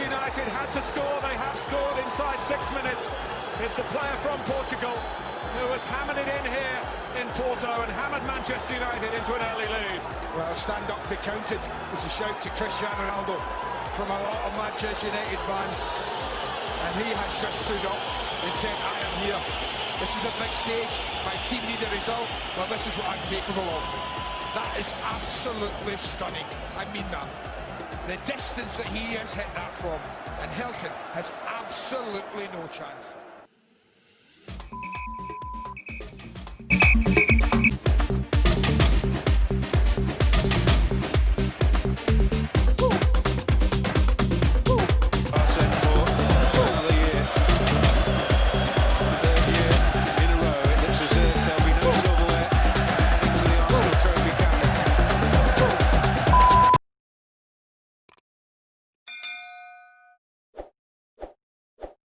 United had to score. They have scored inside 6 minutes. It's the player from Portugal who has hammered it in here in Porto and hammered Manchester United into an early lead. Well, stand up, be counted. It's a shout to Cristiano Ronaldo from a lot of Manchester United fans. And he has just stood up and said, I am here. This is a big stage. My team need a result. Well, this is what I'm capable of. That is absolutely stunning. I mean that. The distance that he has hit that from. And Hilton has absolutely no chance.